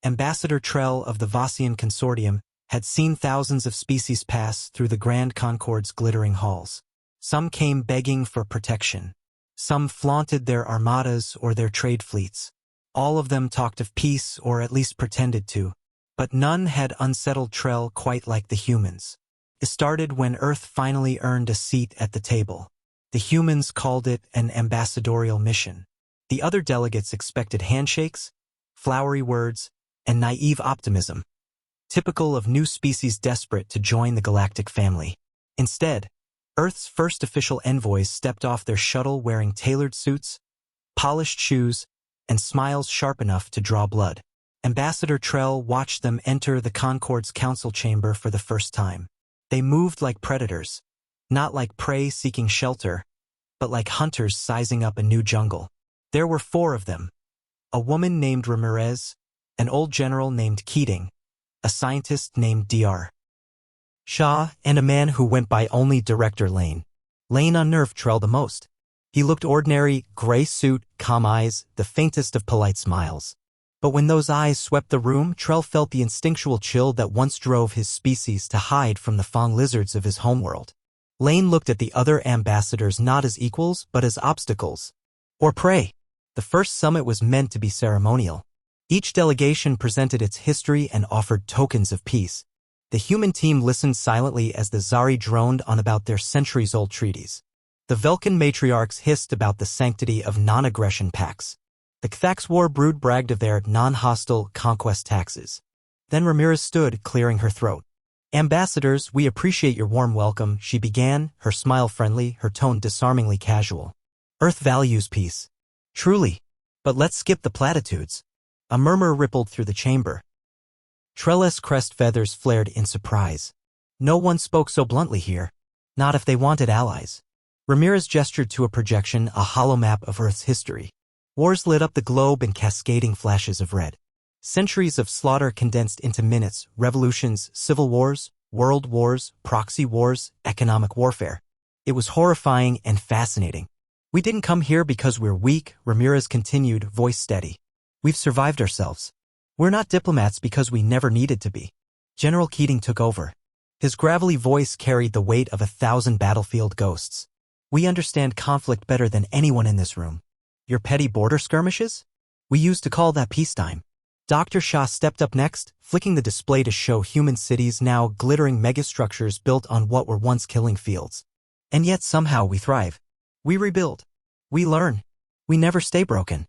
Ambassador Trell of the Vossian Consortium had seen thousands of species pass through the Grand Concorde's glittering halls. Some came begging for protection. Some flaunted their armadas or their trade fleets. All of them talked of peace, or at least pretended to. But none had unsettled Trell quite like the humans. It started when Earth finally earned a seat at the table. The humans called it an ambassadorial mission. The other delegates expected handshakes, flowery words, and naive optimism, typical of new species desperate to join the galactic family. Instead, Earth's first official envoys stepped off their shuttle wearing tailored suits, polished shoes, and smiles sharp enough to draw blood. Ambassador Trell watched them enter the Concorde's council chamber for the first time. They moved like predators, not like prey seeking shelter, but like hunters sizing up a new jungle. There were 4 of them: a woman named Ramirez, an old general named Keating, a scientist named Dr. Shaw, and a man who went by only Director Lane. Lane unnerved Trell the most. He looked ordinary, gray suit, calm eyes, the faintest of polite smiles. But when those eyes swept the room, Trell felt the instinctual chill that once drove his species to hide from the fang lizards of his homeworld. Lane looked at the other ambassadors not as equals, but as obstacles. Or prey. The first summit was meant to be ceremonial. Each delegation presented its history and offered tokens of peace. The human team listened silently as the Zari droned on about their centuries-old treaties. The Velkan matriarchs hissed about the sanctity of non-aggression pacts. The Kthax war brood bragged of their non-hostile conquest taxes. Then Ramirez stood, clearing her throat. "Ambassadors, we appreciate your warm welcome," she began, her smile friendly, her tone disarmingly casual. "Earth values peace. Truly. But let's skip the platitudes." A murmur rippled through the chamber. Trell's crest feathers flared in surprise. No one spoke so bluntly here. Not if they wanted allies. Ramirez gestured to a projection, a hollow map of Earth's history. Wars lit up the globe in cascading flashes of red. Centuries of slaughter condensed into minutes, revolutions, civil wars, world wars, proxy wars, economic warfare. It was horrifying and fascinating. "We didn't come here because we're weak," Ramirez continued, voice steady. "We've survived ourselves. We're not diplomats because we never needed to be." General Keating took over. His gravelly voice carried the weight of 1,000 battlefield ghosts. "We understand conflict better than anyone in this room. Your petty border skirmishes? We used to call that peacetime." Dr. Shaw stepped up next, flicking the display to show human cities, now glittering megastructures built on what were once killing fields. "And yet somehow we thrive. We rebuild. We learn. We never stay broken."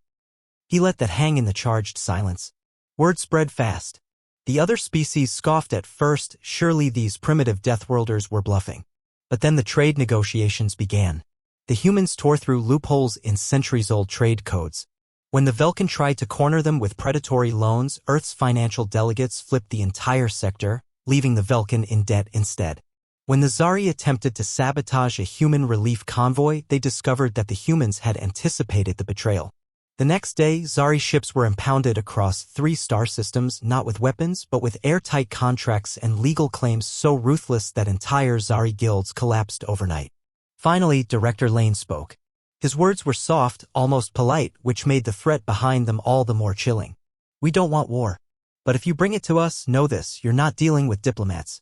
He let that hang in the charged silence. Word spread fast. The other species scoffed at first, surely these primitive deathworlders were bluffing. But then the trade negotiations began. The humans tore through loopholes in centuries-old trade codes. When the Velkan tried to corner them with predatory loans, Earth's financial delegates flipped the entire sector, leaving the Velkan in debt instead. When the Zari attempted to sabotage a human relief convoy, they discovered that the humans had anticipated the betrayal. The next day, Zari ships were impounded across 3 star systems, not with weapons, but with airtight contracts and legal claims so ruthless that entire Zari guilds collapsed overnight. Finally, Director Lane spoke. His words were soft, almost polite, which made the threat behind them all the more chilling. "We don't want war. But if you bring it to us, know this, you're not dealing with diplomats.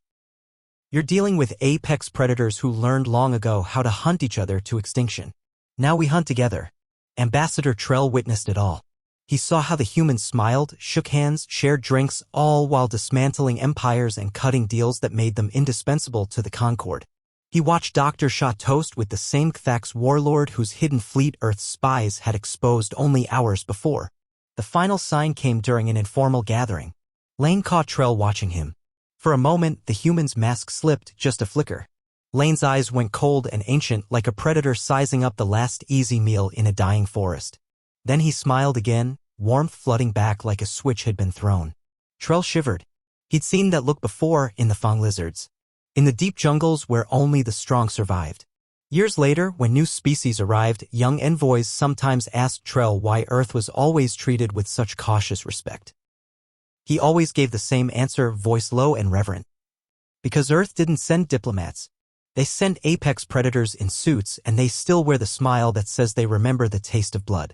You're dealing with apex predators who learned long ago how to hunt each other to extinction. Now we hunt together." Ambassador Trell witnessed it all. He saw how the humans smiled, shook hands, shared drinks, all while dismantling empires and cutting deals that made them indispensable to the Concorde. He watched Dr. Shaw toast with the same Kthax warlord whose hidden fleet Earth's spies had exposed only hours before. The final sign came during an informal gathering. Lane caught Trell watching him. For a moment, the human's mask slipped, just a flicker. Lane's eyes went cold and ancient, like a predator sizing up the last easy meal in a dying forest. Then he smiled again, warmth flooding back like a switch had been thrown. Trell shivered. He'd seen that look before in the fang lizards. In the deep jungles where only the strong survived. Years later, when new species arrived, young envoys sometimes asked Trell why Earth was always treated with such cautious respect. He always gave the same answer, voice low and reverent. Because Earth didn't send diplomats. They sent apex predators in suits, and they still wear the smile that says they remember the taste of blood.